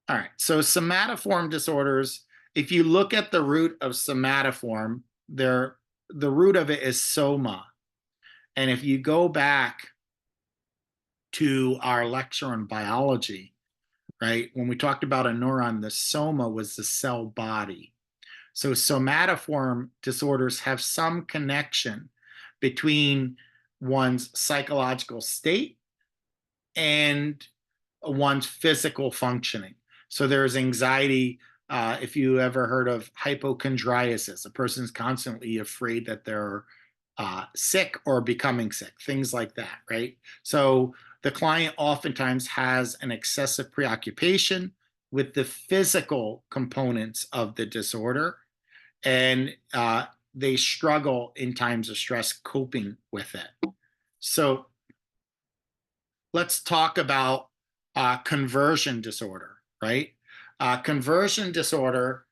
All right. So somatoform disorders, if you look at the root of somatoform, the root of it is soma. And if you go back to our lecture on biology, right, when we talked about a neuron, the soma was the cell body. So somatoform disorders have some connection between one's psychological state and one's physical functioning. So there's anxiety. If you ever heard of hypochondriasis, a person's constantly afraid that they're sick or becoming sick, things like that, right? So the client oftentimes has an excessive preoccupation with the physical components of the disorder, and they struggle in times of stress coping with it. So let's talk about conversion disorder, right? Conversion disorder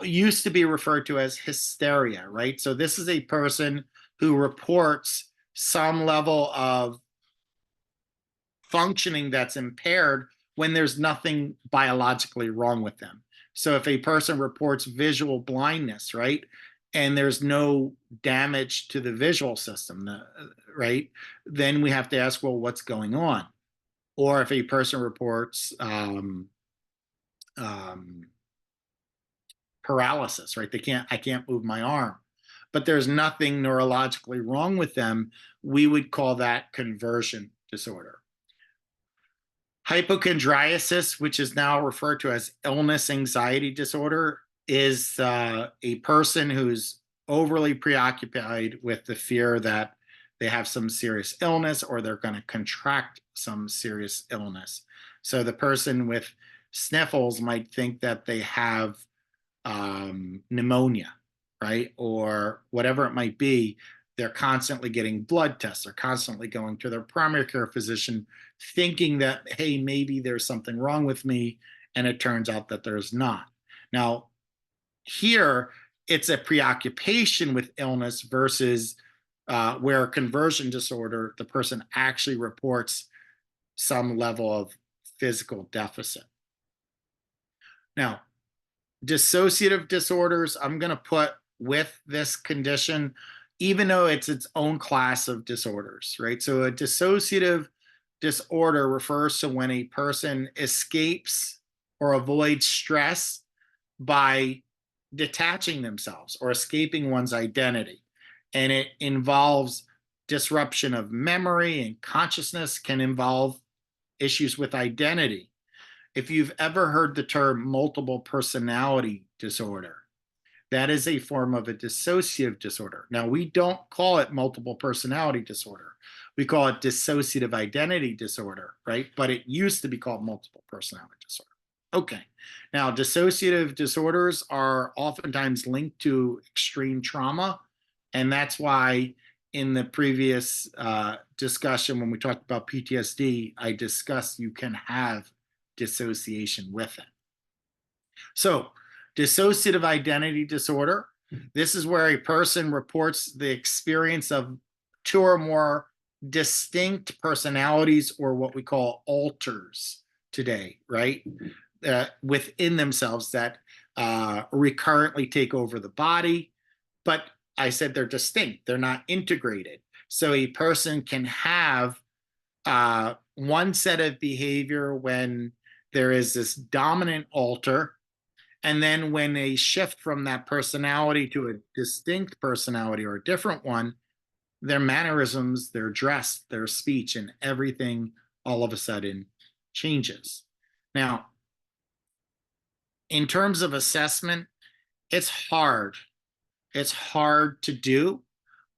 used to be referred to as hysteria, right? So this is a person who reports some level of functioning that's impaired when there's nothing biologically wrong with them. So if a person reports visual blindness, right, and there's no damage to the visual system, right, then we have to ask, well, what's going on? Or if a person reports um, paralysis, right, I can't move my arm, but there's nothing neurologically wrong with them, we would call that conversion disorder. Hypochondriasis, which is now referred to as illness anxiety disorder, is a person who's overly preoccupied with the fear that they have some serious illness or they're going to contract some serious illness. So the person with sniffles might think that they have pneumonia, right? Or whatever it might be. They're constantly getting blood tests. They're constantly going to their primary care physician thinking that, hey, maybe there's something wrong with me. And it turns out that there's not. Now, here, it's a preoccupation with illness versus where conversion disorder, the person actually reports some level of physical deficit. Now, dissociative disorders, I'm going to put with this condition, even though it's its own class of disorders, right? So a dissociative disorder refers to when a person escapes or avoids stress by detaching themselves or escaping one's identity. And it involves disruption of memory and consciousness, can involve issues with identity. If you've ever heard the term multiple personality disorder, that is a form of a dissociative disorder. Now, we don't call it multiple personality disorder. We call it dissociative identity disorder, right? But it used to be called multiple personality disorder. Okay. Now, dissociative disorders are oftentimes linked to extreme trauma. And that's why in the previous discussion, when we talked about PTSD, I discussed you can have dissociation with it. So, dissociative identity disorder, this is where a person reports the experience of two or more distinct personalities, or what we call alters today, right? Within themselves that recurrently take over the body. But I said they're distinct, they're not integrated. So a person can have one set of behavior when there is this dominant alter, and then when they shift from that personality to a distinct personality or a different one, their mannerisms, their dress, their speech, and everything all of a sudden changes. Now, in terms of assessment, it's hard. It's hard to do,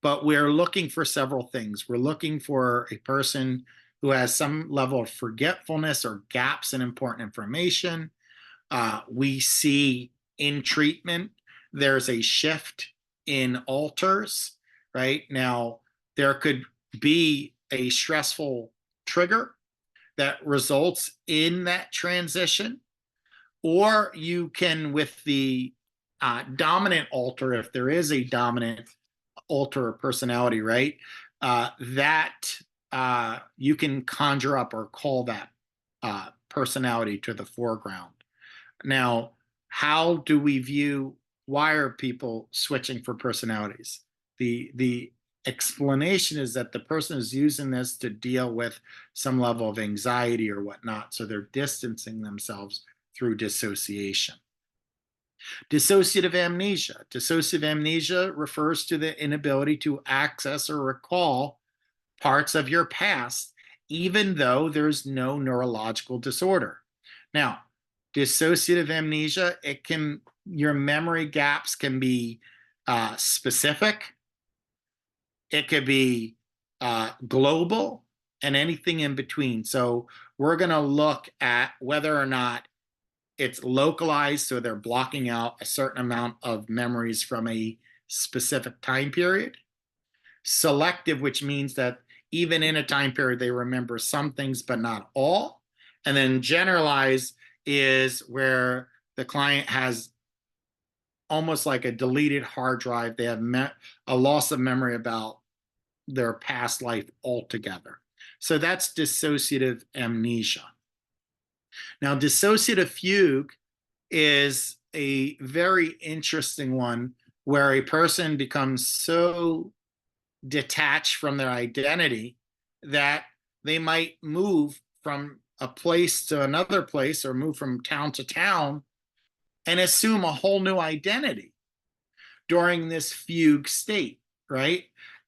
but we're looking for several things. We're looking for a person who has some level of forgetfulness or gaps in important information. We see in treatment, there's a shift in alters, right? Now, there could be a stressful trigger that results in that transition, or you can, with the dominant alter, if there is a dominant alter personality, right, that you can conjure up or call that personality to the foreground. Now, how do we view why are people switching for personalities? The explanation is that the person is using this to deal with some level of anxiety or whatnot, so they're distancing themselves through dissociation. Dissociative amnesia. Dissociative amnesia refers to the inability to access or recall parts of your past, even though there's no neurological disorder. Now, dissociative amnesia, your memory gaps can be specific, it could be global, and anything in between. So we're going to look at whether or not it's localized, so they're blocking out a certain amount of memories from a specific time period. Selective, which means that even in a time period, they remember some things, but not all. And then generalized is where the client has almost like a deleted hard drive. They have a loss of memory about their past life altogether. So that's dissociative amnesia. Now, dissociative fugue is a very interesting one where a person becomes so detached from their identity that they might move from a place to another place or move from town to town and assume a whole new identity during this fugue state, right?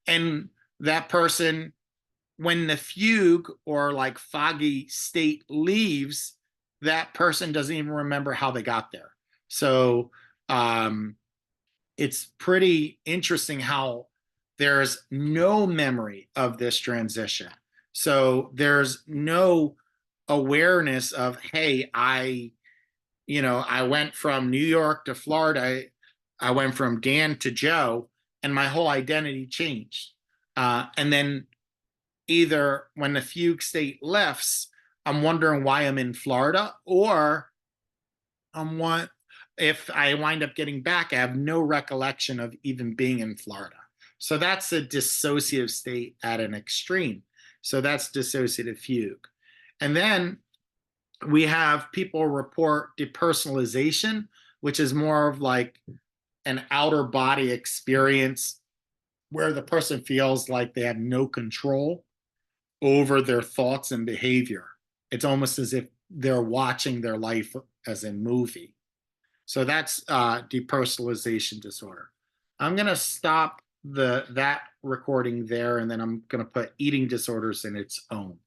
And that person, when the fugue or like foggy state leaves, that person doesn't even remember how they got there. So it's pretty interesting how there's no memory of this transition. So there's no awareness of, hey, I went from New York to Florida. I went from Dan to Joe, and my whole identity changed. And then either when the fugue state lifts, I'm wondering why I'm in Florida, or if I wind up getting back, I have no recollection of even being in Florida. So that's a dissociative state at an extreme. So that's dissociative fugue. And then we have people report depersonalization, which is more of like an outer body experience where the person feels like they have no control over their thoughts and behavior. It's almost as if they're watching their life as a movie. So that's depersonalization disorder. I'm going to stop that recording there, and then I'm going to put eating disorders in its own.